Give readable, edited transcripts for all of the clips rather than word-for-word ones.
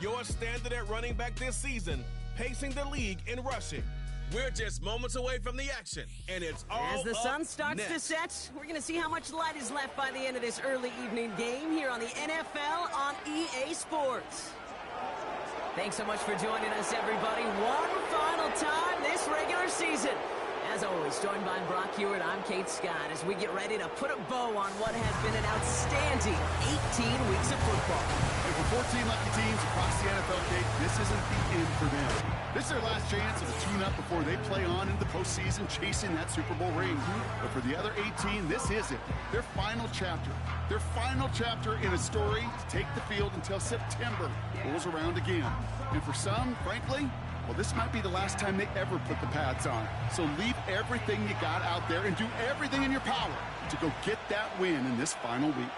your standard at running back this season, pacing the league in rushing. We're just moments away from the action, and it's all As the sun up starts next. to set, we're going to see how much light is left by the end of this early evening game here on the NFL on EA Sports. Thanks so much for joining us, everybody. One final time this regular season. As always, joined by Brock Hewitt, I'm Kate Scott, as we get ready to put a bow on what has been an outstanding 18 weeks of football. And for 14 lucky teams across the NFL, Kate, this isn't the end for them. This is their last chance of a tune-up before they play on into the postseason chasing that Super Bowl ring. But for the other 18, this is it. Their final chapter. Their final chapter in a story to take the field until September rolls around again. And for some, frankly, well, this might be the last time they ever put the pads on. So leave everything you got out there and do everything in your power to go get that win in this final week.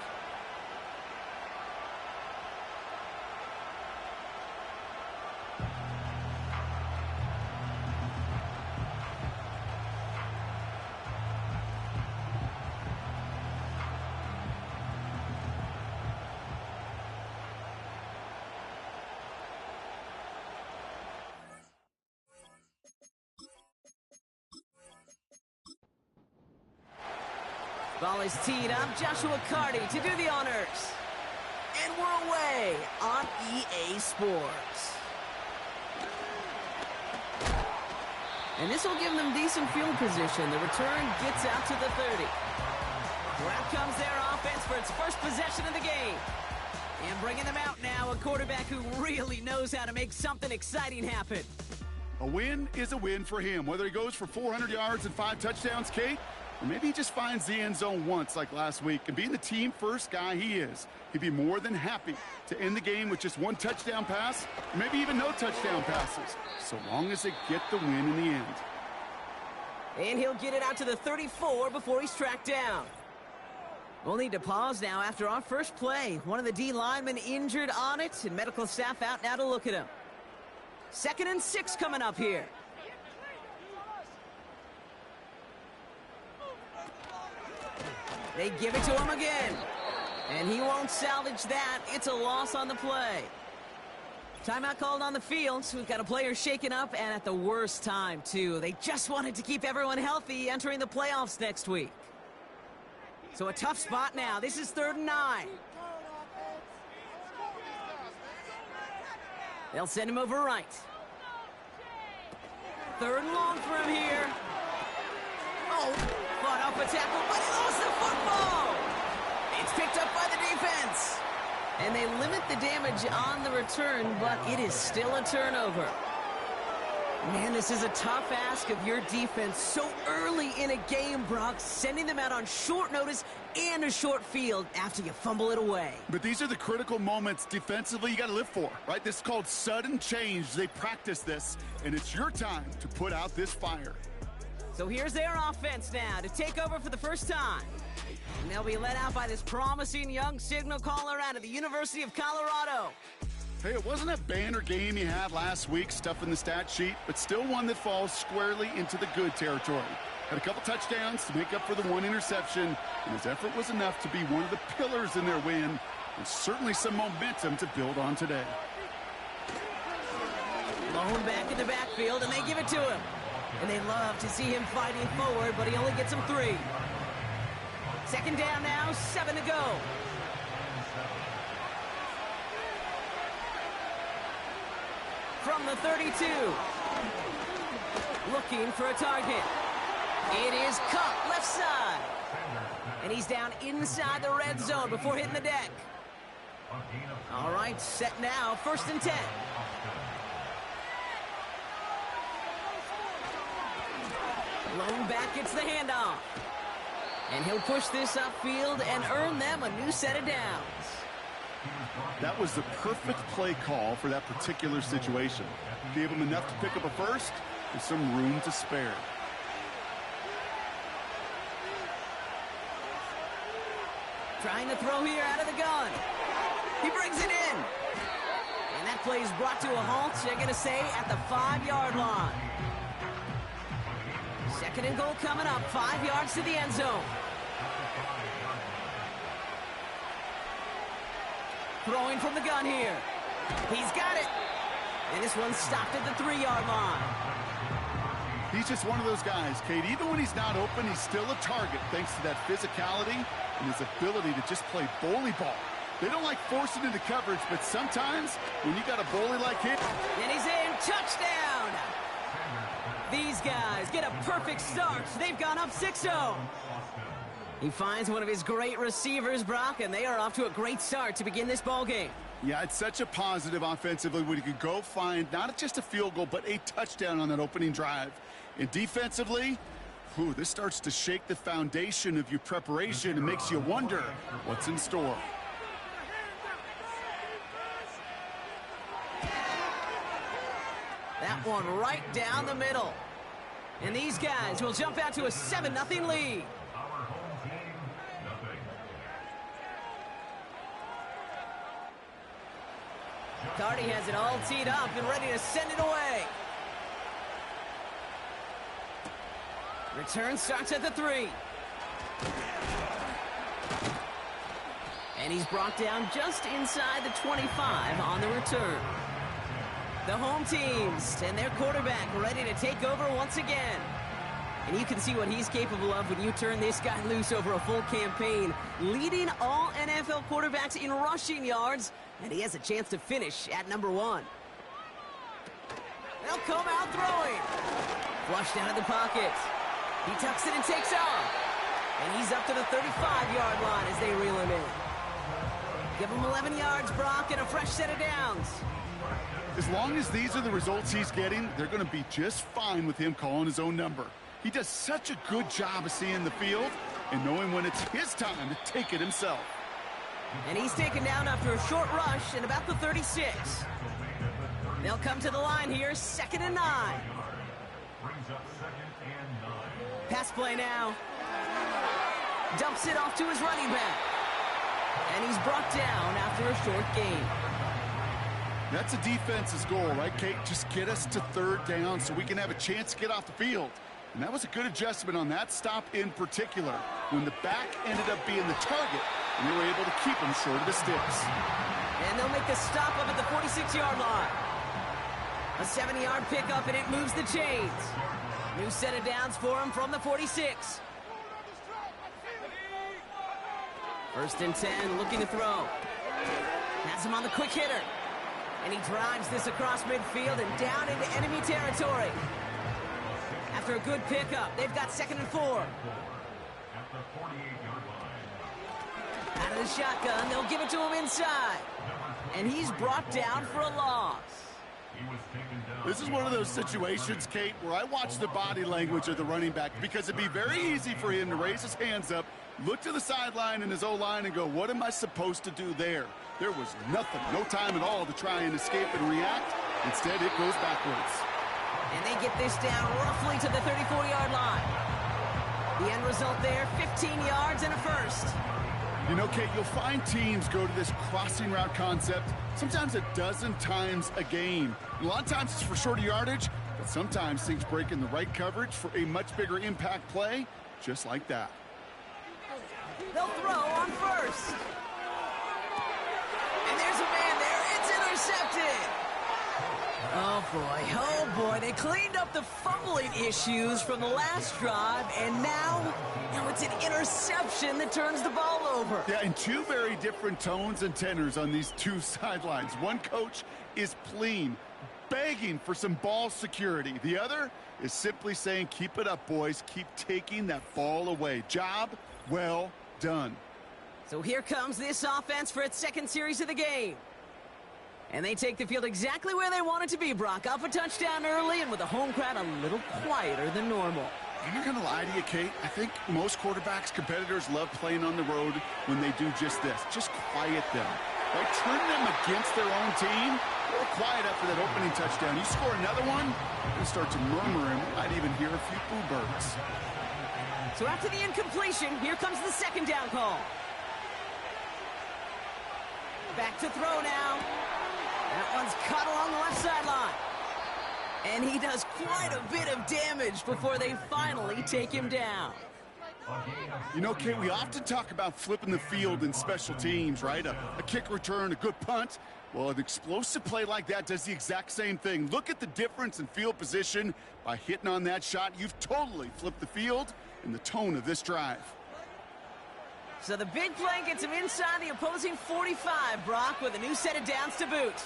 Ball is teed up. Joshua Carty to do the honors. And we're away on EA Sports. And this will give them decent field position. The return gets out to the 30. Well, comes their offense for its first possession of the game. And bringing them out now, a quarterback who really knows how to make something exciting happen. A win is a win for him, whether he goes for 400 yards and 5 touchdowns, Kate, or maybe he just finds the end zone once like last week. And being the team-first guy he is, he'd be more than happy to end the game with just 1 touchdown pass, or maybe even no touchdown passes, so long as they get the win in the end. And he'll get it out to the 34 before he's tracked down. We'll need to pause now after our first play. One of the D linemen injured on it, and medical staff out now to look at him. 2nd and 6 coming up here. They give it to him again. And he won't salvage that. It's a loss on the play. Timeout called on the field, so we've got a player shaken up, and at the worst time, too. They just wanted to keep everyone healthy entering the playoffs next week. So a tough spot now. This is 3rd and 9. They'll send him over right. 3rd and long for him here. Oh, fought up a tackle, but he lost the football. It's picked up by the defense. And they limit the damage on the return, but it is still a turnover. Man, this is a tough ask of your defense so early in a game, Brock, sending them out on short notice and a short field after you fumble it away. But these are the critical moments defensively you got to live for, right? This is called sudden change. They practice this, and it's your time to put out this fire. So here's their offense now to take over for the first time. And they'll be led out by this promising young signal caller out of the University of Colorado. Hey, it wasn't a banner game you had last week, stuff in the stat sheet, but still one that falls squarely into the good territory. Had a couple touchdowns to make up for the 1 interception, and his effort was enough to be one of the pillars in their win, and certainly some momentum to build on today. Lone back in the backfield, and they give it to him. And they love to see him fighting forward, but he only gets them 3. 2nd down now, 7 to go. From the 32. Looking for a target. It is Cup, left side. And he's down inside the red zone before hitting the deck. All right, set now, 1st and 10. Lone back gets the handoff. And he'll push this upfield and earn them a new set of downs. That was the perfect play call for that particular situation. Gave him enough to pick up a first with some room to spare. Trying to throw here out of the gun. He brings it in. And that play is brought to a halt, they're going to say, at the 5-yard line. 2nd and goal coming up, 5 yards to the end zone. Throwing from the gun here. He's got it. And this one's stopped at the 3-yard line. He's just one of those guys, Kate. Even when he's not open, he's still a target thanks to that physicality and his ability to just play bully ball. They don't like forcing into coverage, but sometimes when you got a bully like him. And he's in. Touchdown. These guys get a perfect start. They've gone up 6-0. He finds one of his great receivers, Brock, and they are off to a great start to begin this ball game. Yeah, it's such a positive offensively when you can go find not just a field goal, but a touchdown on that opening drive. And defensively, this starts to shake the foundation of your preparation and makes you wonder what's in store. That one right down the middle. And these guys will jump out to a 7-0 lead. Cardi has it all teed up and ready to send it away. Return starts at the 3. And he's brought down just inside the 25 on the return. The home teams and their quarterback ready to take over once again. And you can see what he's capable of when you turn this guy loose over a full campaign, leading all NFL quarterbacks in rushing yards, and he has a chance to finish at number 1. They'll come out throwing. Flushed out of the pocket. He tucks it and takes off. And he's up to the 35-yard line as they reel him in. Give him 11 yards, Brock, and a fresh set of downs. As long as these are the results he's getting, they're going to be just fine with him calling his own number. He does such a good job of seeing the field and knowing when it's his time to take it himself. And he's taken down after a short rush at about the 36. They'll come to the line here, 2nd and 9. Pass play now. Dumps it off to his running back. And he's brought down after a short gain. That's a defense's goal, right, Kate? Just get us to 3rd down so we can have a chance to get off the field. And that was a good adjustment on that stop in particular, when the back ended up being the target, and they were able to keep him short of the sticks. And they'll make the stop up at the 46-yard line. A 7-yard pickup, and it moves the chains. New set of downs for him from the 46. 1st and 10, looking to throw. Has him on the quick hitter. And he drives this across midfield and down into enemy territory. After a good pickup, they've got 2nd and 4. Out of the shotgun, they'll give it to him inside. And he's brought down for a loss. This is one of those situations, Kate, where I watch the body language of the running back, because it'd be very easy for him to raise his hands up, look to the sideline in his O-line and go, what am I supposed to do there? There was nothing, no time at all to try and escape and react. Instead, it goes backwards. And they get this down roughly to the 34-yard line. The end result there, 15 yards and a first. You know, Kate, you'll find teams go to this crossing route concept sometimes a dozen times a game. A lot of times it's for shorter yardage, but sometimes things break in the right coverage for a much bigger impact play, just like that. They'll throw on first. And there's a man there. It's intercepted. Oh boy, they cleaned up the fumbling issues from the last drive, and now it's an interception that turns the ball over. Yeah, and 2 very different tones and tenors on these 2 sidelines. One coach is pleading, begging for some ball security. The other is simply saying, keep it up, boys. Keep taking that ball away. Job well done. So here comes this offense for its 2nd series of the game. And they take the field exactly where they want it to be, Brock. Up a touchdown early, and with the home crowd a little quieter than normal. I'm not going to lie to you, Kate. I think most quarterbacks, competitors love playing on the road when they do just this. Just quiet them. Right? Turn them against their own team. They're quiet after that opening touchdown. You score another one, you start to murmur, and we might even hear a few boo birds. So after the incompletion, here comes the 2nd down call. Back to throw now. That one's cut along the left sideline. And he does quite a bit of damage before they finally take him down. You know, Kate, we often talk about flipping the field in special teams, right? A kick return, a good punt. Well, an explosive play like that does the exact same thing. Look at the difference in field position. By hitting on that shot, you've totally flipped the field and the tone of this drive. So the big play gets him inside the opposing 45, Brock, with a new set of downs to boot.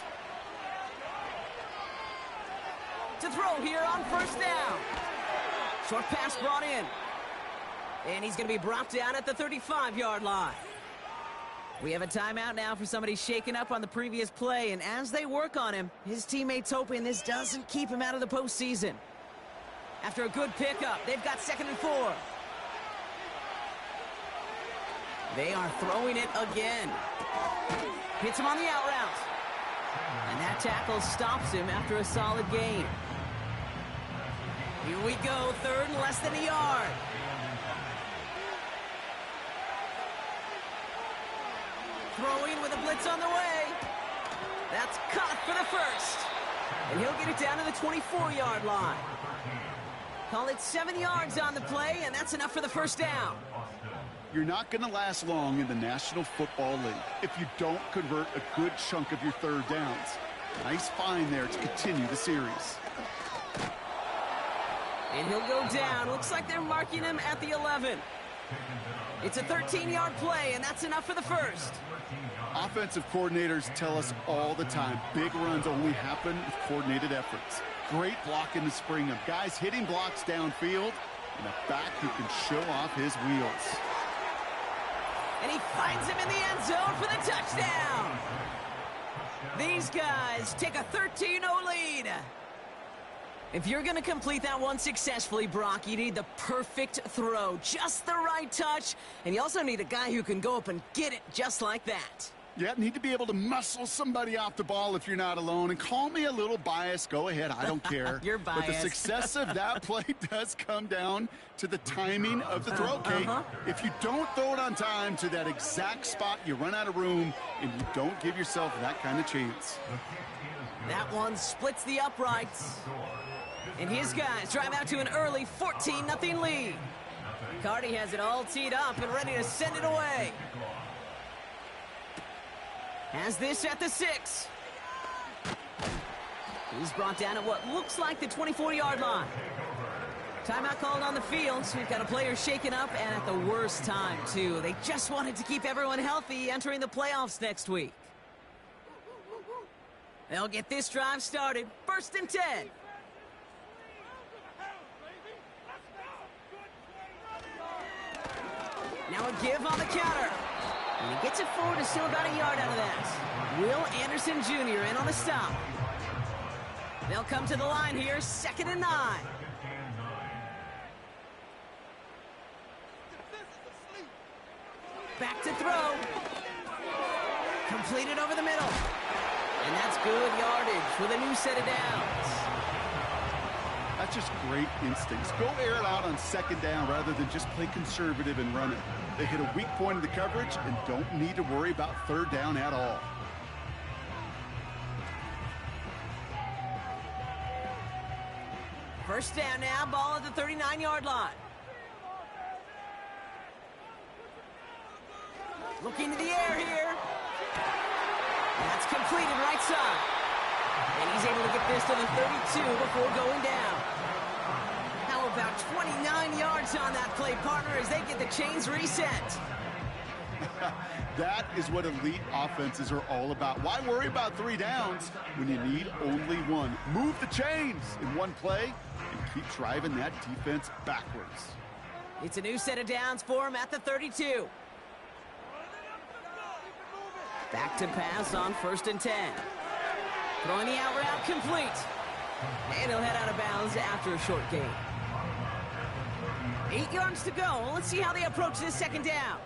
To throw here on first down. Short pass brought in. And he's going to be brought down at the 35-yard line. We have a timeout now for somebody shaken up on the previous play, and as they work on him, his teammates hoping this doesn't keep him out of the postseason. After a good pickup, they've got 2nd and 4. They are throwing it again. Hits him on the out route. And that tackle stops him after a solid gain. Here we go, 3rd and less than a yard. Throwing with a blitz on the way. That's caught for the first. And he'll get it down to the 24-yard line. Call it 7 yards on the play, and that's enough for the first down. You're not going to last long in the National Football League if you don't convert a good chunk of your 3rd downs. Nice find there to continue the series. And he'll go down. Looks like they're marking him at the 11. It's a 13-yard play, and that's enough for the first. Offensive coordinators tell us all the time, big runs only happen with coordinated efforts. Great block in the spring of guys hitting blocks downfield, and a back who can show off his wheels. And he finds him in the end zone for the touchdown. These guys take a 13-0 lead. If you're going to complete that one successfully, Brock, you need the perfect throw, just the right touch, and you also need a guy who can go up and get it just like that. Yeah, need to be able to muscle somebody off the ball if you're not alone. And call me a little biased. Go ahead. I don't care. You're biased. But the success of that play does come down to the timing of the throw, Kate. If you don't throw it on time to that exact spot, you run out of room, and you don't give yourself that kind of chance. That one splits the uprights. And his guys drive out to an early 14-0 lead. Cardi has it all teed up and ready to send it away. Has this at the 6. He's brought down at what looks like the 24-yard line. Timeout called on the field, so we've got a player shaken up, and at the worst time, too. They just wanted to keep everyone healthy entering the playoffs next week. They'll get this drive started. 1st and 10. Now a give on the counter. And he gets it forward to still about a yard out of that. Will Anderson Jr. in on the stop. They'll come to the line here, 2nd and 9. Back to throw. Completed over the middle. And that's good yardage with a new set of downs. That's just great instincts. Go air it out on 2nd down rather than just play conservative and run it. They hit a weak point in the coverage and don't need to worry about 3rd down at all. First down now, ball at the 39-yard line. Looking to the air here. That's completed right side. And he's able to get this to the 32 before going down. How about 29 yards on that play, partner, as they get the chains reset. That is what elite offenses are all about. Why worry about 3 downs when you need only 1? Move the chains in one play and keep driving that defense backwards. It's a new set of downs for him at the 32. Back to pass on 1st and 10. Throwing the out route complete. And he'll head out of bounds after a short gain. 8 yards to go. Let's see how they approach this 2nd down.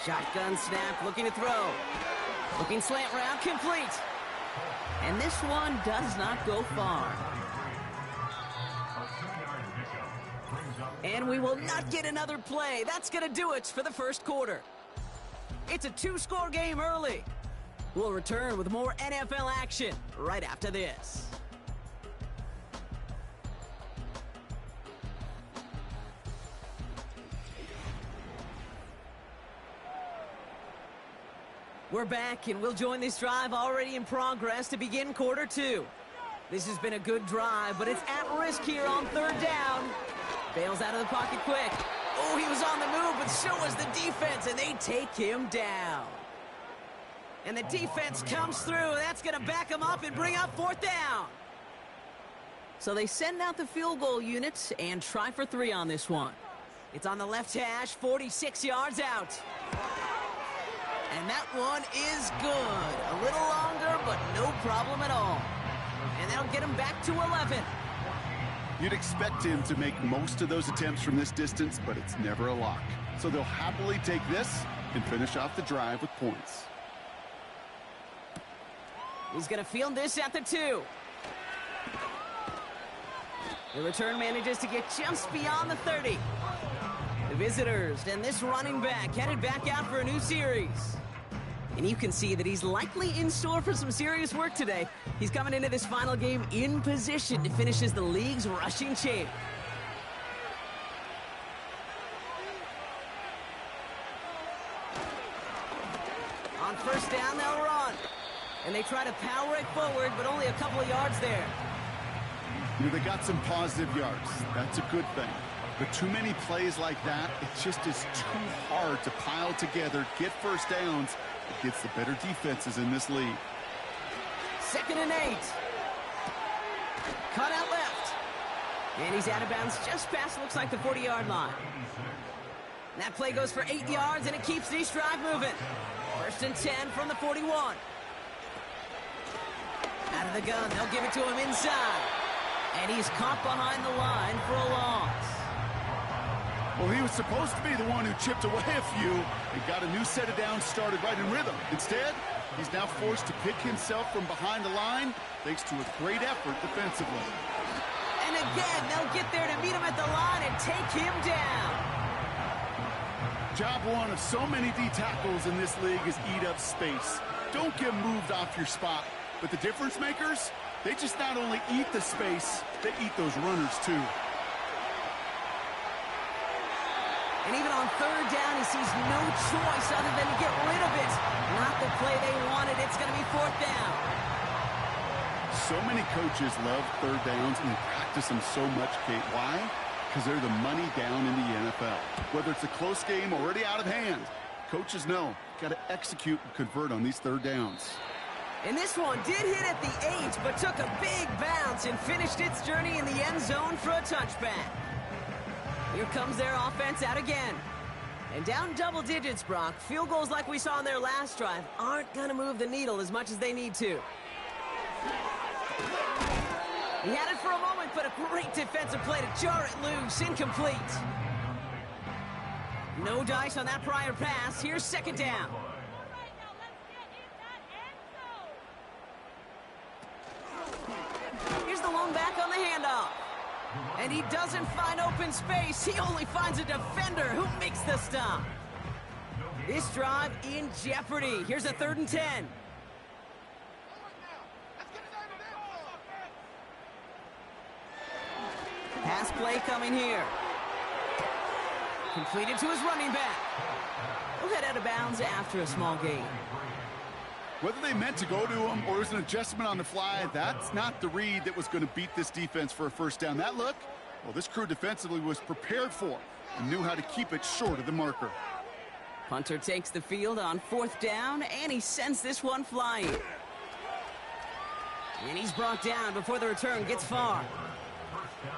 Shotgun snap, looking to throw. Looking slant route, complete. And this one does not go far. And we will not get another play. That's going to do it for the 1st quarter. It's a 2-score game early. We'll return with more NFL action right after this. We're back, and we'll join this drive already in progress to begin quarter two. This has been a good drive, but it's at risk here on third down. Bails out of the pocket quick. Oh, he was on the move, but so was the defense, and they take him down. And the defense comes through. That's going to back him up and bring up fourth down. So they send out the field goal units and try for 3 on this one. It's on the left hash, 46 yards out. And that one is good. A little longer, but no problem at all. And that'll get him back to 11. You'd expect him to make most of those attempts from this distance, but it's never a lock. So they'll happily take this and finish off the drive with points. He's going to field this at the 2. The return manages to get just beyond the 30. The visitors and this running back headed back out for a new series. And you can see that he's likely in store for some serious work today. He's coming into this final game in position to finish as the league's rushing champ. On first down, they'll run. And they try to power it forward, but only a couple of yards there. They got some positive yards. That's a good thing. But too many plays like that, it just is too hard to pile together, get first downs against the better defenses in this league. 2nd and 8. Cut out left. And he's out of bounds just past, looks like, the 40-yard line. That play goes for 8 yards, and it keeps this drive moving. 1st and 10 from the 41. Out of the gun, they'll give it to him inside. And he's caught behind the line for a loss. Well, he was supposed to be the one who chipped away a few and got a new set of downs started right in rhythm. Instead, he's now forced to pick himself from behind the line thanks to a great effort defensively. And again, they'll get there to meet him at the line and take him down. Job one of so many D tackles in this league is eat up space. Don't get moved off your spot. But the difference makers, they just not only eat the space, they eat those runners too. And even on third down, he sees no choice other than to get rid of it. Not the play they wanted. It's going to be fourth down. So many coaches love third downs and they practice them so much, Kate. Why? Because they're the money down in the NFL. Whether it's a close game already out of hand, coaches know, got to execute and convert on these third downs. And this one did hit at the 8, but took a big bounce and finished its journey in the end zone for a touchback. Here comes their offense out again. And down double digits, Brock. Field goals like we saw in their last drive aren't going to move the needle as much as they need to. He had it for a moment, but a great defensive play to jar it loose. Incomplete. No dice on that prior pass. Here's 2nd down. Here's the lone back on the handoff. And he doesn't find open space. He only finds a defender who makes the stop. This drive in jeopardy. Here's a 3rd and 10. Pass play coming here. Completed to his running back. He'll head out of bounds after a small gain. Whether they meant to go to him or it was an adjustment on the fly, that's not the read that was going to beat this defense for a first down. That look, well, this crew defensively was prepared for and knew how to keep it short of the marker. Punter takes the field on 4th down, and he sends this one flying. And he's brought down before the return gets far.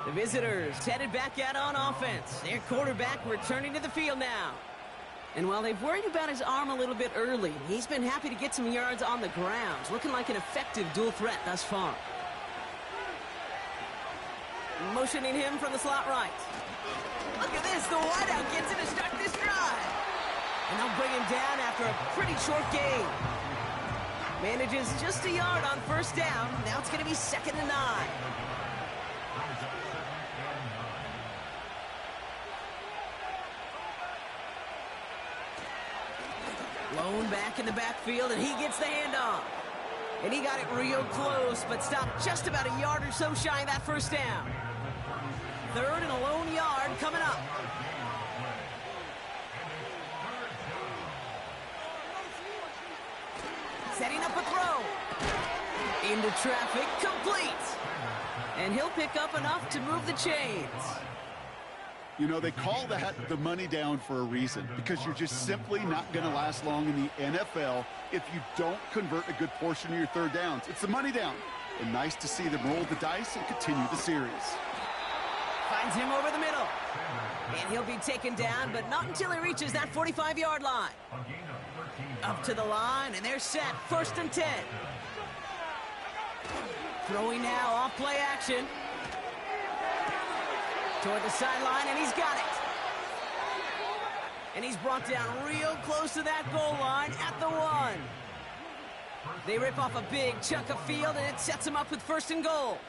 The visitors headed back out on offense. Their quarterback returning to the field now. And while they've worried about his arm a little bit early, he's been happy to get some yards on the ground. Looking like an effective dual threat thus far. Motioning him from the slot right. Look at this, the wideout gets in to start this drive. And they'll bring him down after a pretty short gain. Manages just a yard on first down. Now it's going to be 2nd and 9. Blown back in the backfield, and he gets the handoff. And he got it real close, but stopped just about a yard or so shy of that first down. 3rd and a lone yard coming up. Setting up a throw. Into traffic, complete. And he'll pick up enough to move the chains. You know, they call that the money down for a reason, because you're just simply not going to last long in the NFL if you don't convert a good portion of your 3rd downs. It's the money down. And nice to see them roll the dice and continue the series. Finds him over the middle. And he'll be taken down, but not until he reaches that 45-yard line. Up to the line, and they're set. 1st and 10. Throwing now off play action. Toward the sideline, and he's got it. And he's brought down real close to that goal line at the 1. They rip off a big chunk of field, and it sets him up with 1st and goal.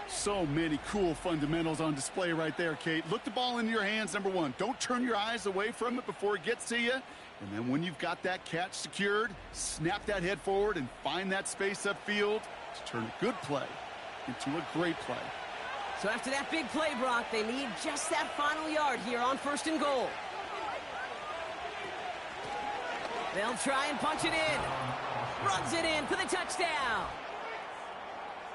So many cool fundamentals on display right there, Kate. Look the ball into your hands, number 1. Don't turn your eyes away from it before it gets to you. And then when you've got that catch secured, snap that head forward and find that space upfield to turn a good play into a great play. So after that big play, Brock, they need just that final yard here on 1st and goal. They'll try and punch it in. Runs it in for the touchdown.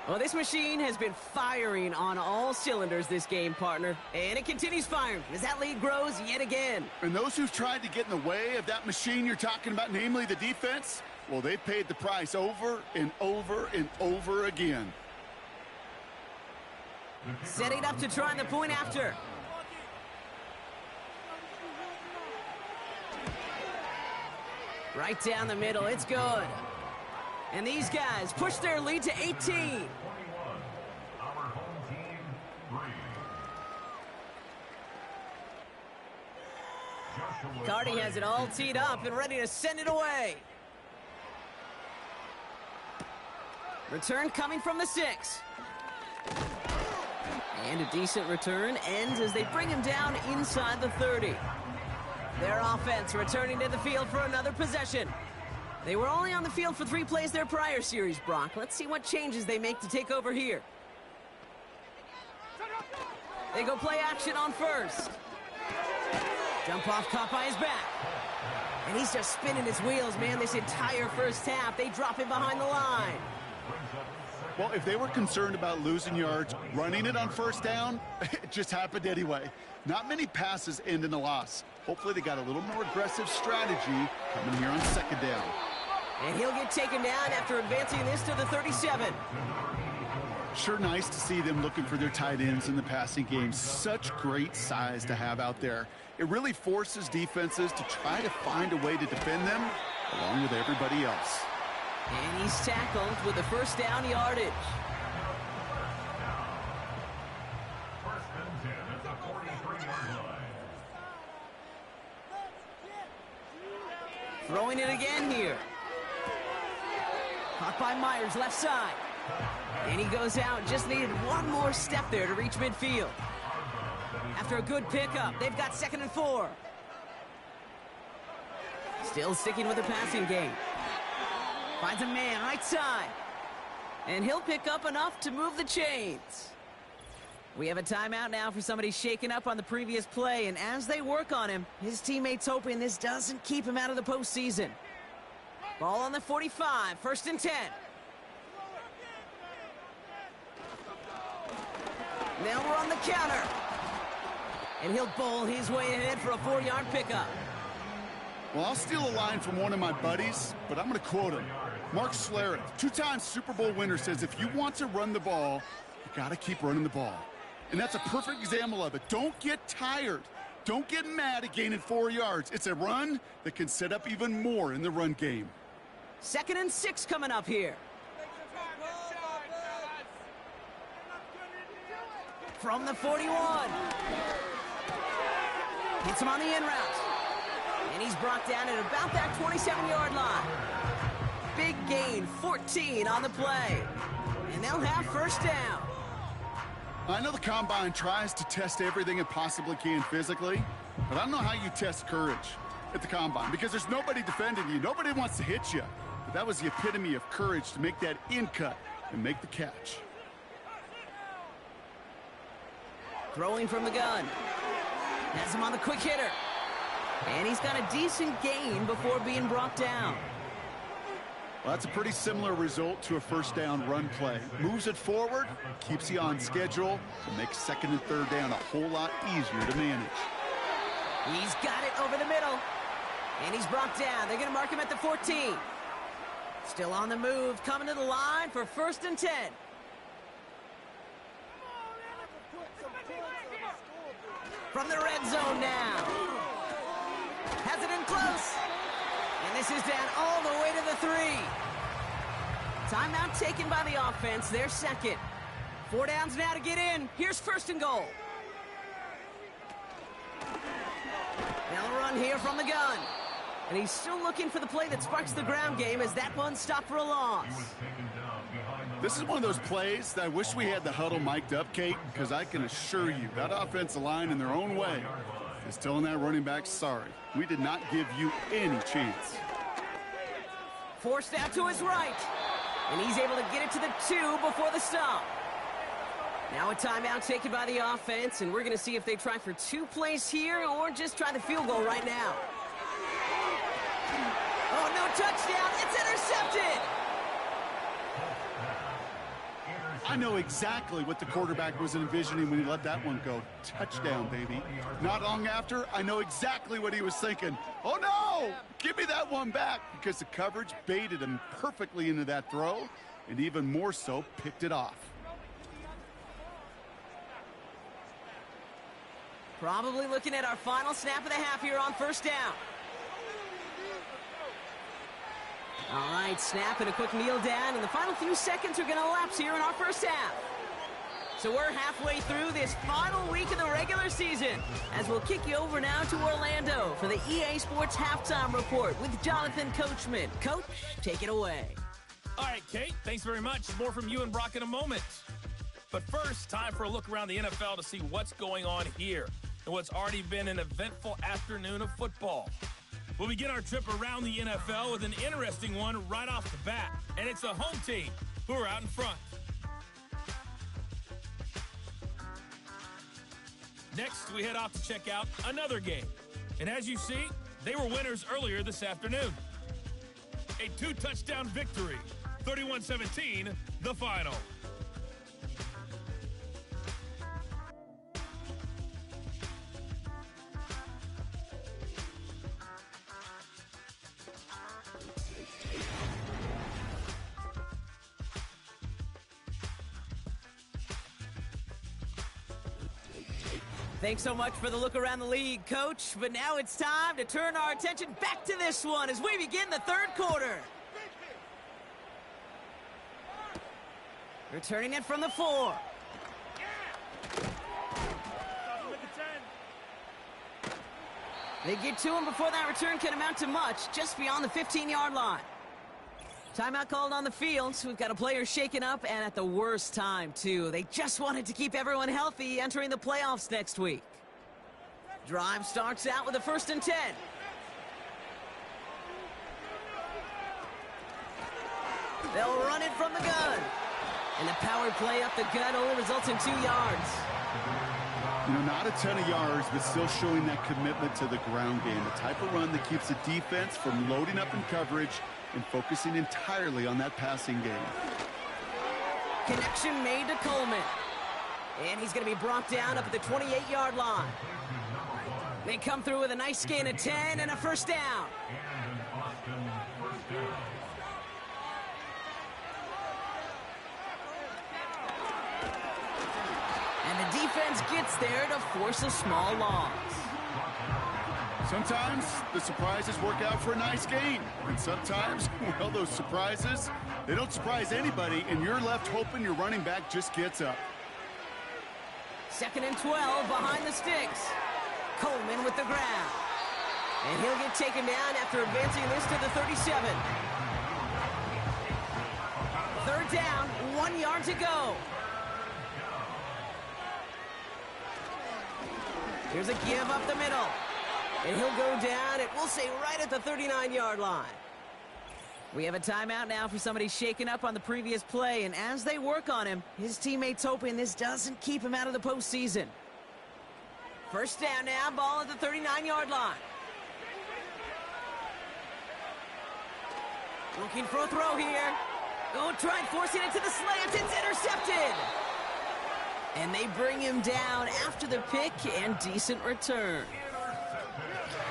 Well, this machine has been firing on all cylinders this game, partner. And it continues firing as that lead grows yet again. And those who've tried to get in the way of that machine you're talking about, namely the defense, well, they've paid the price over and over and over again. Setting up to try the point after. Right down the middle, it's good. And these guys push their lead to 18. Cardi has it all teed up and ready to send it away. Return coming from the 6. And a decent return ends as they bring him down inside the 30. Their offense returning to the field for another possession. They were only on the field for 3 plays their prior series, Brock. Let's see what changes they make to take over here. They go play action on 1st. Jump off caught by his back. And he's just spinning his wheels, man, this entire first half. They drop him behind the line. Well, if they were concerned about losing yards, running it on 1st down, it just happened anyway. Not many passes end in a loss. Hopefully they got a little more aggressive strategy coming here on 2nd down. And he'll get taken down after advancing this to the 37. Sure nice to see them looking for their tight ends in the passing game. Such great size to have out there. It really forces defenses to try to find a way to defend them along with everybody else. And he's tackled with the 1st down yardage. Throwing it again here. Caught by Myers, left side. And he goes out, just needed one more step there to reach midfield. After a good pickup, they've got 2nd and 4. Still sticking with the passing game. Finds a man right side. And he'll pick up enough to move the chains. We have a timeout now for somebody shaken up on the previous play, and as they work on him, his teammates hoping this doesn't keep him out of the postseason. Ball on the 45, 1st and 10. They'll run the counter. And he'll bowl his way ahead for a 4-yard pickup. Well, I'll steal a line from one of my buddies, but I'm going to quote him. Mark Schlereth, 2-time Super Bowl winner, says if you want to run the ball, you got to keep running the ball. And that's a perfect example of it. Don't get tired. Don't get mad at gaining 4 yards. It's a run that can set up even more in the run game. 2nd and 6 coming up here. From the 41. Hits him on the in route. And he's brought down at about that 27-yard line. Big gain, 14 on the play. And they'll have 1st down. I know the Combine tries to test everything it possibly can physically, but I don't know how you test courage. at the combine because there's nobody defending you. Nobody wants to hit you. But that was the epitome of courage to make that in-cut and make the catch. Throwing from the gun. Has him on the quick hitter. And he's got a decent gain before being brought down. Well, that's a pretty similar result to a first down run play. Moves it forward, keeps you on schedule, and makes second and third down a whole lot easier to manage. He's got it over the middle. And he's brought down. They're going to mark him at the 14. Still on the move, coming to the line for 1st and 10. From the red zone now. Has it in close. And this is down all the way to the 3. Timeout taken by the offense. Their second. 4 downs now to get in. Here's 1st and goal. They'll run here from the gun. And he's still looking for the play that sparks the ground game as that one stopped for a loss. This is one of those plays that I wish we had the huddle mic'd up, Kate, because I can assure you that offensive line in their own way is telling that running back, sorry, we did not give you any chance. Forced out to his right. And he's able to get it to the 2 before the stop. Now a timeout taken by the offense, and we're going to see if they try for 2 plays here or just try the field goal right now. Oh, no touchdown. It's intercepted. I know exactly what the quarterback was envisioning when he let that one go. Touchdown, baby. Not long after, I know exactly what he was thinking. Oh, no! Give me that one back, because the coverage baited him perfectly into that throw, and even more so, picked it off. Probably looking at our final snap of the half here on 1st down. All right, snap and a quick kneel down, and the final few seconds are going to elapse here in our 1st half. So we're halfway through this final week of the regular season, as we'll kick you over now to Orlando for the EA Sports Halftime Report with Jonathan Coachman. Coach, take it away. All right, Kate, thanks very much. More from you and Brock in a moment. But first, time for a look around the NFL to see what's going on here and what's already been an eventful afternoon of football. We'll begin our trip around the NFL with an interesting one right off the bat, and it's the home team who are out in front. Next, we head off to check out another game. And as you see, they were winners earlier this afternoon. A 2-touchdown victory, 31-17, the final. Thanks so much for the look around the league, Coach. But now it's time to turn our attention back to this one as we begin the 3rd quarter. Returning it from the 4. They get to him before that return can amount to much, just beyond the 15-yard line. Timeout called on the field, so we've got a player shaken up, and at the worst time, too. They just wanted to keep everyone healthy entering the playoffs next week. Drive starts out with a 1st and 10. They'll run it from the gun. And the power play up the gut only results in 2 yards. You know, not a ton of yards, but still showing that commitment to the ground game. The type of run that keeps the defense from loading up in coverage and focusing entirely on that passing game. Connection made to Coleman. And he's going to be brought down up at the 28-yard line. They come through with a nice gain of 10 and a 1st down. And the defense gets there to force a small loss. Sometimes the surprises work out for a nice gain. And sometimes, well, those surprises, they don't surprise anybody, and you're left hoping your running back just gets up. 2nd and 12 behind the sticks. Coleman with the grab. And he'll get taken down after advancing this to the 37. 3rd down, 1 yard to go. Here's a give up the middle. And he'll go down, and we'll say right at the 39-yard line. We have a timeout now for somebody shaken up on the previous play, and as they work on him, his teammates hoping this doesn't keep him out of the postseason. First down now, ball at the 39-yard line. Looking for a throw here. Oh, trying forcing it to the slants. It's intercepted. And they bring him down after the pick and decent return.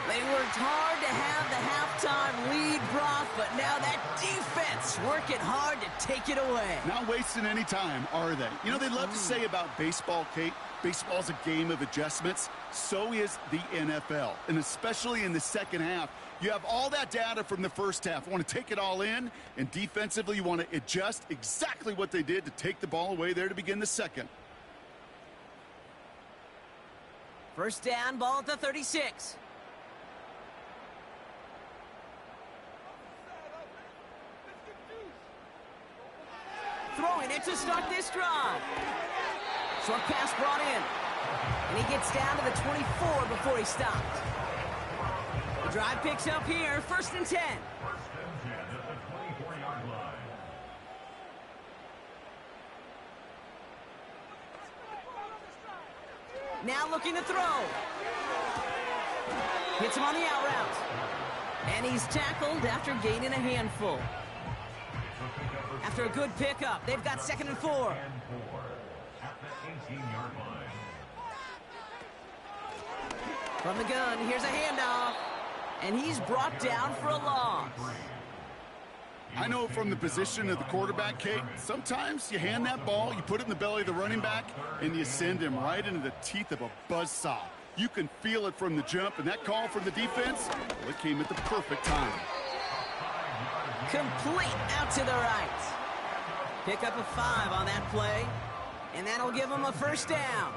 They worked hard to have the halftime lead, Brock, but now that defense working hard to take it away. Not wasting any time, are they? You know, they love to say about baseball, Kate, baseball's a game of adjustments. So is the NFL, and especially in the second half. You have all that data from the first half. You want to take it all in, and defensively you want to adjust exactly what they did to take the ball away there to begin the second. First down, ball at the 36. Throwing it to start this drive. Short pass brought in. And he gets down to the 24 before he stops. The drive picks up here, 1st and 10. Now looking to throw. Hits him on the out route. And he's tackled after gaining a handful. After a good pickup, they've got 2nd and 4. From the gun, here's a handoff. And he's brought down for a loss. I know from the position of the quarterback, Kate, sometimes you hand that ball, you put it in the belly of the running back, and you send him right into the teeth of a buzzsaw. You can feel it from the jump, and that call from the defense, well, it came at the perfect time. Complete out to the right. Pick up a 5 on that play, and that'll give him a first down.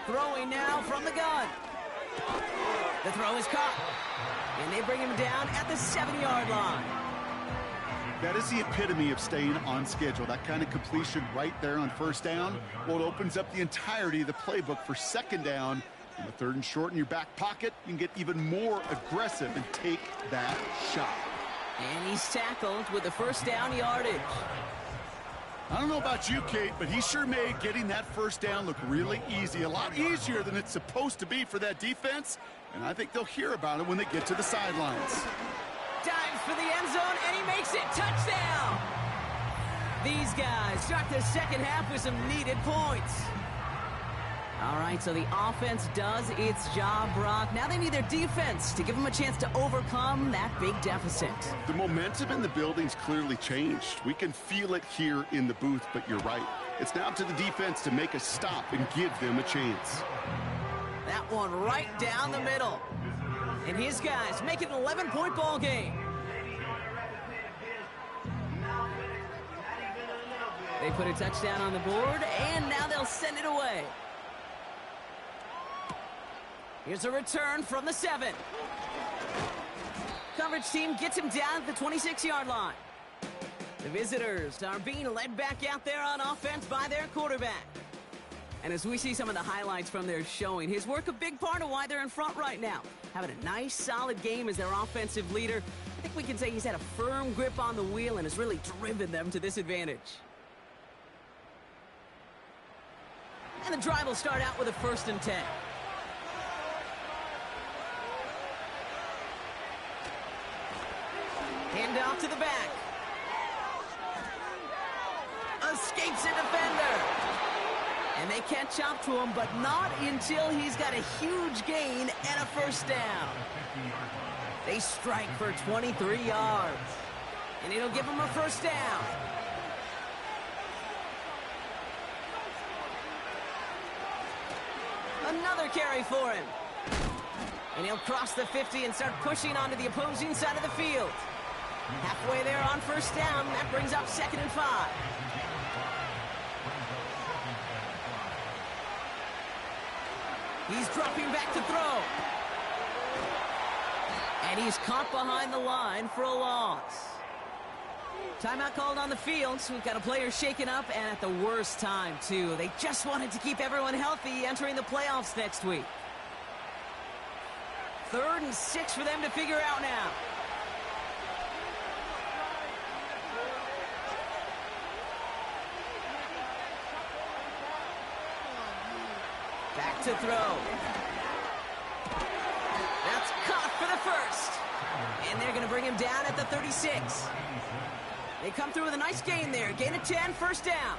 Throwing now from the gun. The throw is caught. And they bring him down at the 7-yard line. That is the epitome of staying on schedule. That kind of completion right there on first down. Well, it opens up the entirety of the playbook for second down. In the 3rd and short in your back pocket, you can get even more aggressive and take that shot. And he's tackled with the first down yardage. I don't know about you, Kate, but he sure made getting that first down look really easy. A lot easier than it's supposed to be for that defense. And I think they'll hear about it when they get to the sidelines. Dives for the end zone, and he makes it. Touchdown! These guys start the second half with some needed points. All right, so the offense does its job, Brock. Now they need their defense to give them a chance to overcome that big deficit. The momentum in the building's clearly changed. We can feel it here in the booth, but you're right. It's now up to the defense to make a stop and give them a chance. That one right down the middle. And his guys make it an 11-point ball game. They put a touchdown on the board, and now they'll send it away. Here's a return from the 7. Coverage team gets him down at the 26-yard line. The visitors are being led back out there on offense by their quarterback. And as we see some of the highlights from their showing, his work a big part of why they're in front right now. Having a nice, solid game as their offensive leader. I think we can say he's had a firm grip on the wheel and has really driven them to this advantage. And the drive will start out with a 1st and 10. Hand off to the back. Escapes a defender. And they catch up to him, but not until he's got a huge gain and a first down. They strike for 23 yards. And it'll give him a first down. Another carry for him. And he'll cross the 50 and start pushing onto the opposing side of the field. Halfway there on first down, that brings up 2nd and 5. He's dropping back to throw. And he's caught behind the line for a loss. Timeout called on the field, so we've got a player shaken up, and at the worst time, too. They just wanted to keep everyone healthy entering the playoffs next week. 3rd and 6 for them to figure out now. Back to throw. That's caught for the first. And they're going to bring him down at the 36. They come through with a nice gain there. Gain of 10, first down.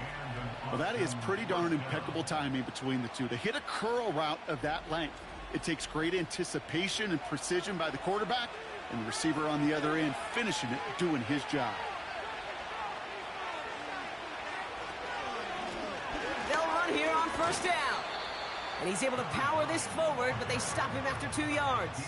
Well, that is pretty darn impeccable timing between the two. To hit a curl route of that length, it takes great anticipation and precision by the quarterback, and the receiver on the other end finishing it, doing his job. They'll run here on first down. And he's able to power this forward, but they stop him after 2 yards.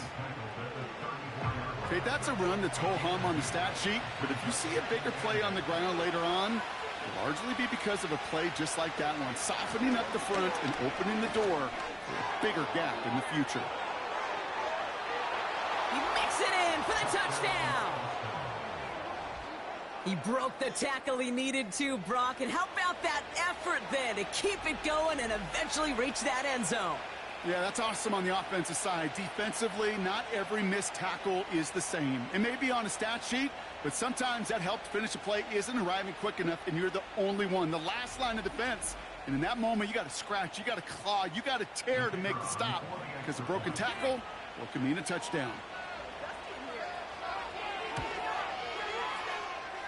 Okay, that's a run that's ho-hum on the stat sheet, but if you see a bigger play on the ground later on, it'll largely be because of a play just like that one, softening up the front and opening the door for a bigger gap in the future. He makes it in for the touchdown. He broke the tackle he needed to, Brock, and how about that effort then to keep it going and eventually reach that end zone? Yeah, that's awesome on the offensive side. Defensively, not every missed tackle is the same. It may be on a stat sheet, but sometimes that help to finish a play isn't arriving quick enough, and you're the only one, the last line of defense. And in that moment, you got to scratch, you got to claw, you got to tear to make the stop, because a broken tackle, well, can mean a touchdown.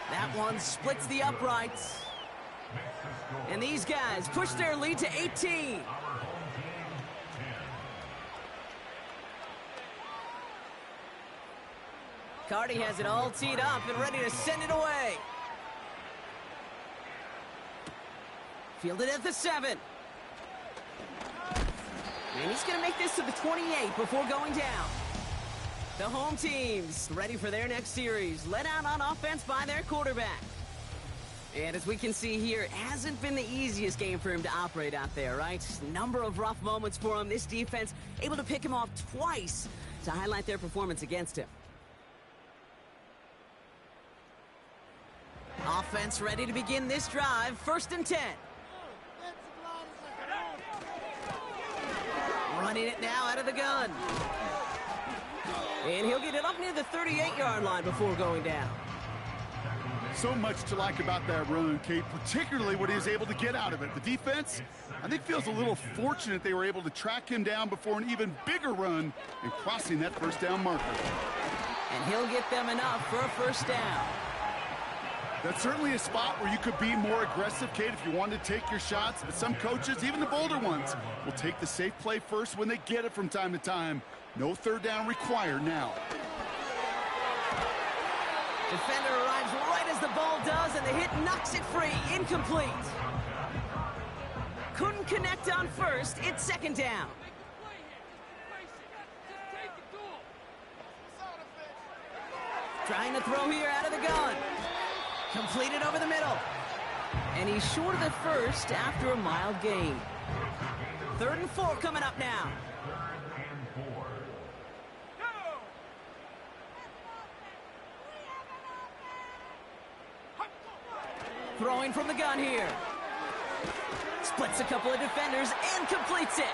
That one splits the uprights. And these guys push their lead to 18. Cardi has it all teed up and ready to send it away. Fielded at the 7. And he's going to make this to the 28 before going down. The home team's ready for their next series, led out on offense by their quarterback. And as we can see here, it hasn't been the easiest game for him to operate out there, right? Number of rough moments for him. This defense able to pick him off twice to highlight their performance against him. Offense ready to begin this drive. 1st and 10. Running it now out of the gun. And he'll get it up near the 38-yard line before going down. So much to like about that run, Kate, particularly what he was able to get out of it. The defense, I think, feels a little fortunate they were able to track him down before an even bigger run and crossing that first down marker. And he'll get them enough for a first down. That's certainly a spot where you could be more aggressive, Kate, if you wanted to take your shots. But some coaches, even the bolder ones, will take the safe play first when they get it from time to time. No third down required now. Defender arrives right as the ball does, and the hit knocks it free. Incomplete. Couldn't connect on first. It's 2nd down. Trying to throw here out of the gun. Completed over the middle. And he's short of the first after a mild gain. 3rd and 4 coming up now. Throwing from the gun here. Splits a couple of defenders and completes it.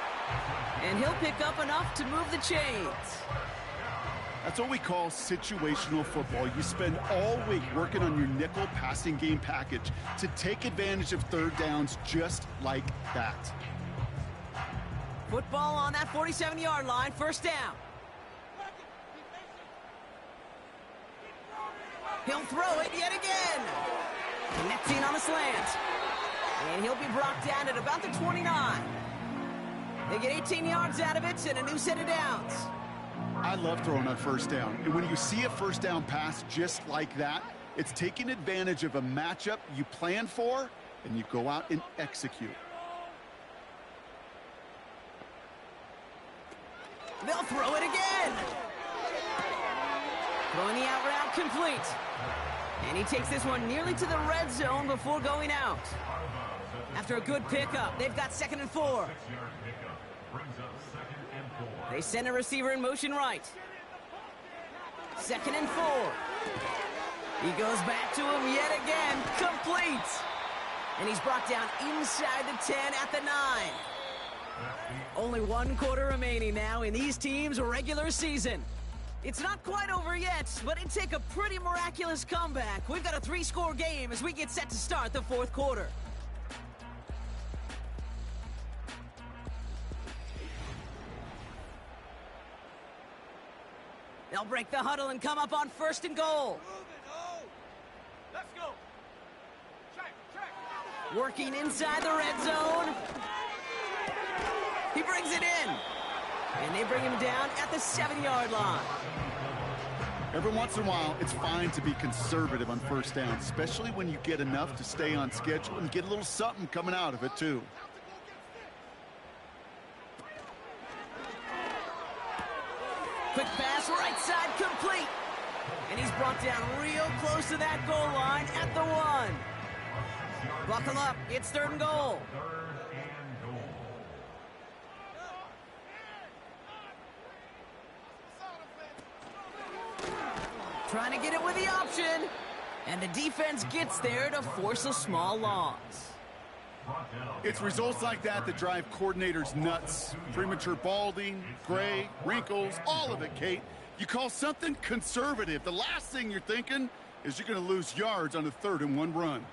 And he'll pick up enough to move the chains. That's what we call situational football. You spend all week working on your nickel passing game package to take advantage of third downs just like that. Football on that 47-yard line, 1st down. He'll throw it yet again. Connecting on a slant. And he'll be brought down at about the 29. They get 18 yards out of it and a new set of downs. I love throwing on first down. And when you see a first down pass just like that, it's taking advantage of a matchup you plan for, and you go out and execute. They'll throw it again. Throwing the out route complete. And he takes this one nearly to the red zone before going out. After a good pickup, they've got 2nd and 4. They send a receiver in motion right. 2nd and 4. He goes back to him yet again. Complete. And he's brought down inside the 10 at the 9. Only 1 quarter remaining now in these teams' regular season. It's not quite over yet, but it'd take a pretty miraculous comeback. We've got a 3-score game as we get set to start the 4th quarter. They'll break the huddle and come up on 1st and goal. Let's go. Working inside the red zone. He brings it in. And they bring him down at the 7-yard line. Every once in a while, it's fine to be conservative on 1st down, especially when you get enough to stay on schedule and get a little something coming out of it, too. Quick pass, right side, complete. And he's brought down real close to that goal line at the 1. Buckle up, it's 3rd and goal. Trying to get it with the option. And the defense gets there to force a small loss. It's results like that that drive coordinators nuts. Premature balding, gray, wrinkles, all of it, Kate. You call something conservative. The last thing you're thinking is you're going to lose yards on the 3rd and 1 run.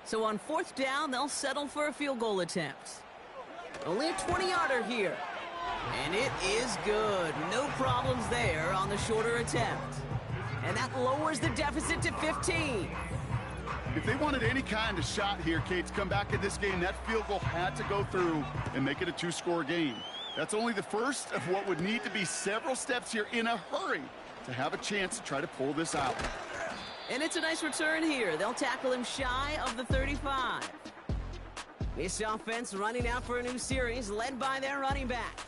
So on 4th down, they'll settle for a field goal attempt. Only a 20-yarder here. And it is good. No problems there on the shorter attempt. And that lowers the deficit to 15. If they wanted any kind of shot here, Kate, to come back in this game, that field goal had to go through and make it a 2-score game. That's only the first of what would need to be several steps here in a hurry to have a chance to try to pull this out. And it's a nice return here. They'll tackle him shy of the 35. This offense running out for a new series, led by their running back.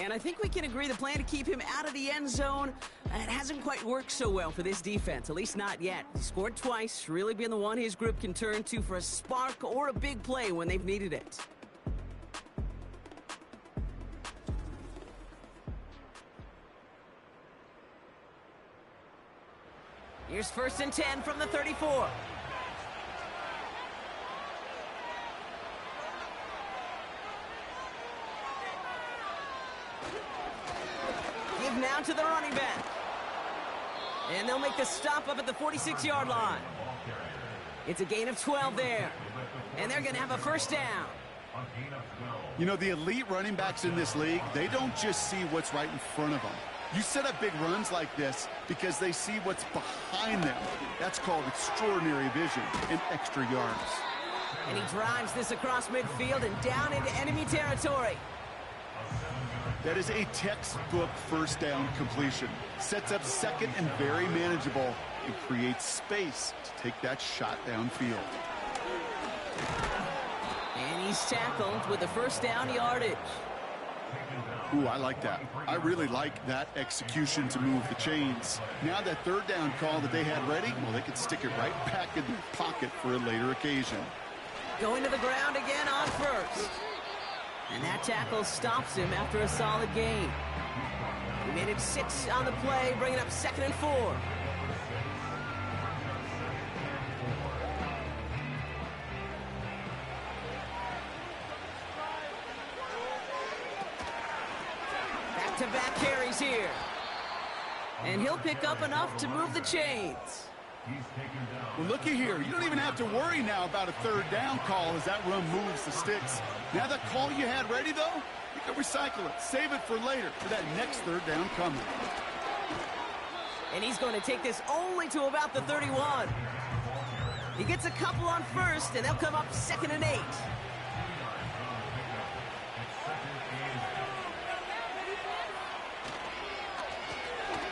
And I think we can agree the plan to keep him out of the end zone, it hasn't quite worked so well for this defense, at least not yet. He scored twice, really been the one his group can turn to for a spark or a big play when they've needed it. Here's 1st and 10 from the 34. Give now to the running back. And they'll make the stop up at the 46-yard line. It's a gain of 12 there. And they're going to have a 1st down. You know, the elite running backs in this league, they don't just see what's right in front of them. You set up big runs like this because they see what's behind them. That's called extraordinary vision and extra yards. And he drives this across midfield and down into enemy territory. That is a textbook 1st down completion. Sets up 2nd and very manageable and creates space to take that shot downfield. And he's tackled with the 1st down yardage. Ooh, I like that. I really like that execution to move the chains. Now that 3rd down call that they had ready, well, they can stick it right back in their pocket for a later occasion. Going to the ground again on 1st. And that tackle stops him after a solid gain. He made it 6 on the play, bringing up 2nd and 4. Back-to-back carries here. And he'll pick up enough to move the chains. Well, looky here. You don't even have to worry now about a 3rd down call as that run moves the sticks. Now that call you had ready, though, you can recycle it. Save it for later, for that next 3rd down coming. And he's going to take this only to about the 31. He gets a couple on 1st, and they'll come up 2nd and 8.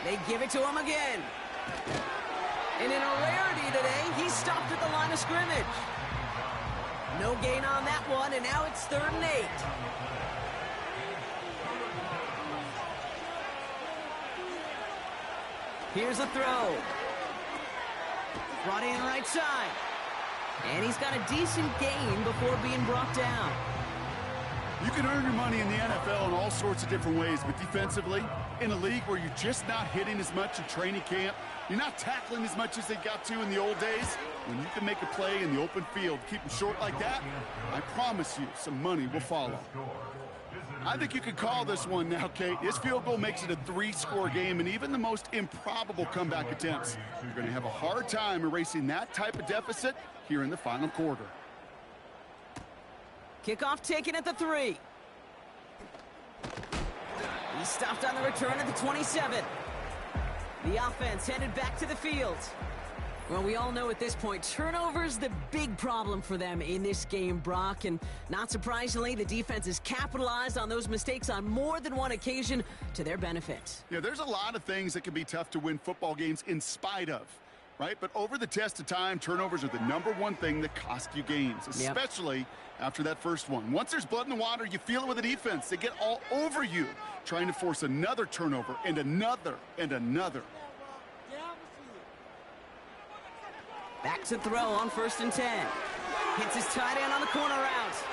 They give it to him again. And in a rarity today, he's stopped at the line of scrimmage. No gain on that one, and now it's 3rd and 8. Here's a throw. Brought in right side. And he's got a decent gain before being brought down. You can earn your money in the NFL in all sorts of different ways, but defensively, In a league where you're just not hitting as much in training camp, you're not tackling as much as they got to in the old days, when you can make a play in the open field, keep them short like that, I promise you some money will follow. I think you could call this one now, Kate. This field goal makes it a 3-score game, and even the most improbable comeback attempts, you're going to have a hard time erasing that type of deficit here in the final quarter. Kickoff taken at the 3. He stopped on the return at the 27. The offense headed back to the field. Well, we all know at this point, turnovers the big problem for them in this game, Brock. And not surprisingly, the defense has capitalized on those mistakes on more than one occasion to their benefit. Yeah, there's a lot of things that can be tough to win football games in spite of, right? But over the test of time, turnovers are the #1 thing that cost you games, especially after that first one. Once there's blood in the water, you feel it with the defense. They get all over you, trying to force another turnover and another and another. Back to throw on 1st and 10. Hits his tight end on the corner route.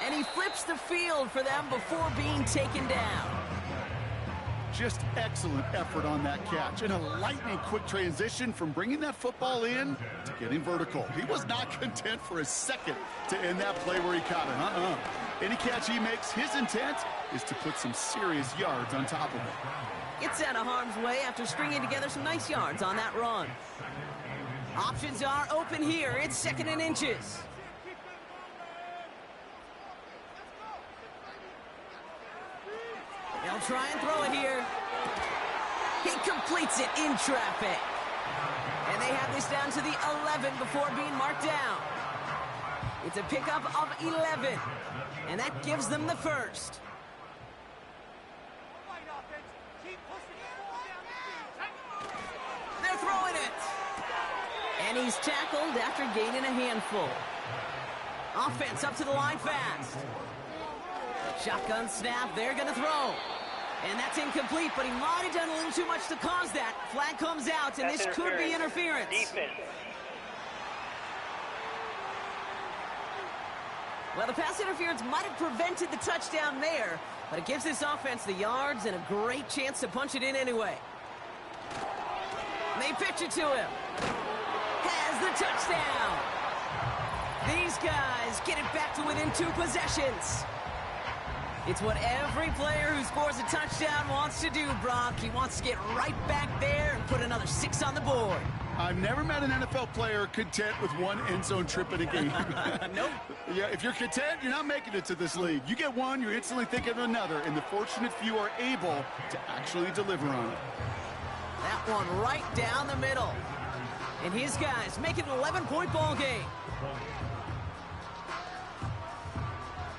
And he flips the field for them before being taken down. Just excellent effort on that catch. And a lightning quick transition from bringing that football in to getting vertical. He was not content for a second to end that play where he caught it. Any catch he makes, his intent is to put some serious yards on top of it. Gets out of harm's way after stringing together some nice yards on that run. Options are open here. It's 2nd and inches. They'll try and throw it here. He completes it in traffic. And they have this down to the 11 before being marked down. It's a pickup of 11. And that gives them the first. They're throwing it. And he's tackled after gaining a handful. Offense up to the line fast. Shotgun snap, they're going to throw. And that's incomplete, but he might have done a little too much to cause that. Flag comes out, and this could be interference. Defense. Well, the pass interference might have prevented the touchdown there, but it gives this offense the yards and a great chance to punch it in anyway. They pitch it to him. Has the touchdown. These guys get it back to within 2 possessions. It's what every player who scores a touchdown wants to do, Brock. He wants to get right back there and put another 6 on the board. I've never met an NFL player content with 1 end zone trip in a game. Nope. Yeah, if you're content, you're not making it to this league. You get one, you're instantly thinking of another, and the fortunate few are able to actually deliver on it. That one right down the middle. And his guys make it an 11-point ball game.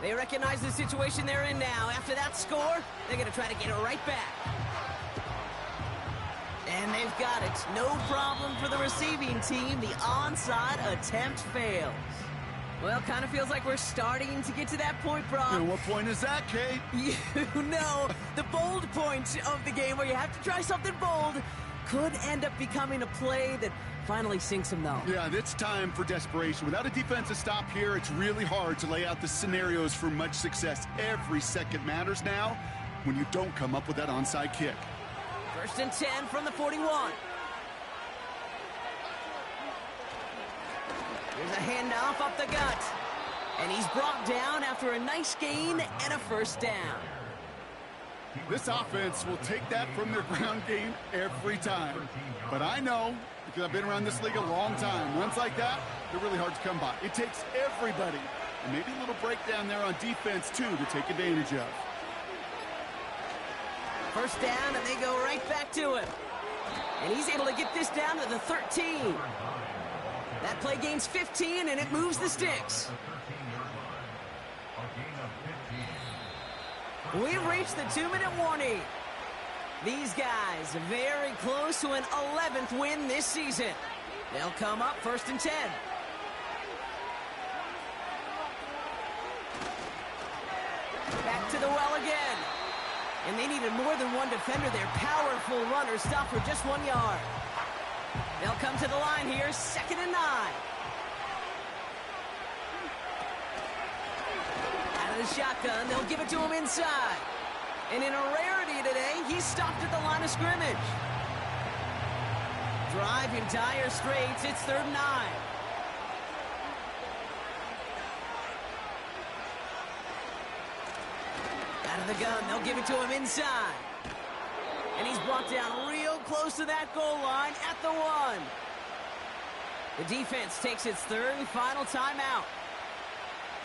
They recognize the situation they're in now. After that score, they're going to try to get it right back. And they've got it. No problem for the receiving team. The onside attempt fails. Well, kind of feels like we're starting to get to that point, Brock. And what point is that, Kate? You know, the bold point of the game where you have to try something bold could end up becoming a play that finally sinks him, though. Yeah, it's time for desperation. Without a defensive stop here, it's really hard to lay out the scenarios for much success. Every second matters now when you don't come up with that onside kick. 1st and 10 from the 41. Here's a handoff up the gut. And he's brought down after a nice gain and a 1st down. This offense will take that from their ground game every time. But I know, because I've been around this league a long time, runs like that, they're really hard to come by. It takes everybody, and maybe a little breakdown there on defense, too, to take advantage of. 1st down, and they go right back to him. And he's able to get this down to the 13. That play gains 15, and it moves the sticks. We've reached the 2-minute warning. These guys very close to an 11th win this season. They'll come up 1st and 10. Back to the well again. And they needed more than one defender. Their powerful runner stopped for just 1 yard. They'll come to the line here, 2nd and 9. Out of the shotgun, they'll give it to him inside. And in a rarity today, he's stopped at the line of scrimmage. Drive in dire straits. It's 3rd and 9. Out of the gun. They'll give it to him inside. And he's brought down real close to that goal line at the 1. The defense takes its 3rd and final timeout.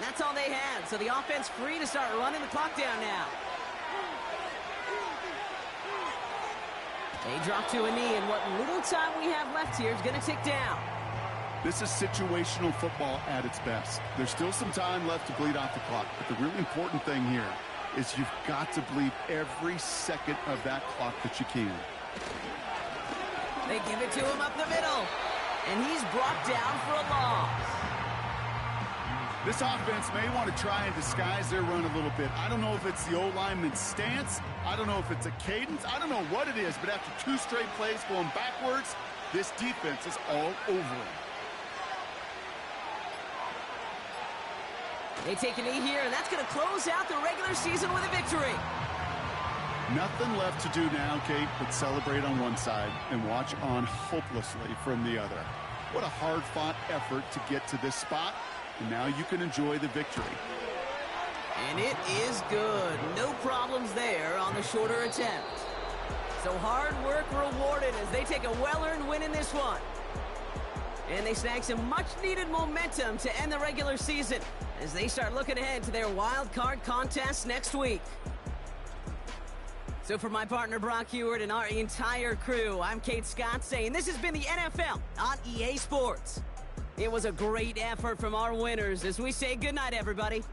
That's all they had, so the offense free to start running the clock down now. They drop to a knee, and what little time we have left here is going to tick down. This is situational football at its best. There's still some time left to bleed off the clock, but the really important thing here is you've got to bleed every second of that clock that you can. They give it to him up the middle, and he's brought down for a loss. This offense may want to try and disguise their run a little bit. I don't know if it's the O-lineman's stance. I don't know if it's a cadence. I don't know what it is, but after 2 straight plays going backwards, this defense is all over him. They take a knee here, and that's going to close out the regular season with a victory. Nothing left to do now, Kate, but celebrate on one side and watch on hopelessly from the other. What a hard-fought effort to get to this spot. And now you can enjoy the victory. And it is good. No problems there on the shorter attempt. So hard work rewarded as they take a well-earned win in this one. And they snag some much-needed momentum to end the regular season as they start looking ahead to their wild card contest next week. So for my partner Brock Heward and our entire crew, I'm Kate Scott saying this has been the NFL on EA Sports. It was a great effort from our winners as we say goodnight, everybody.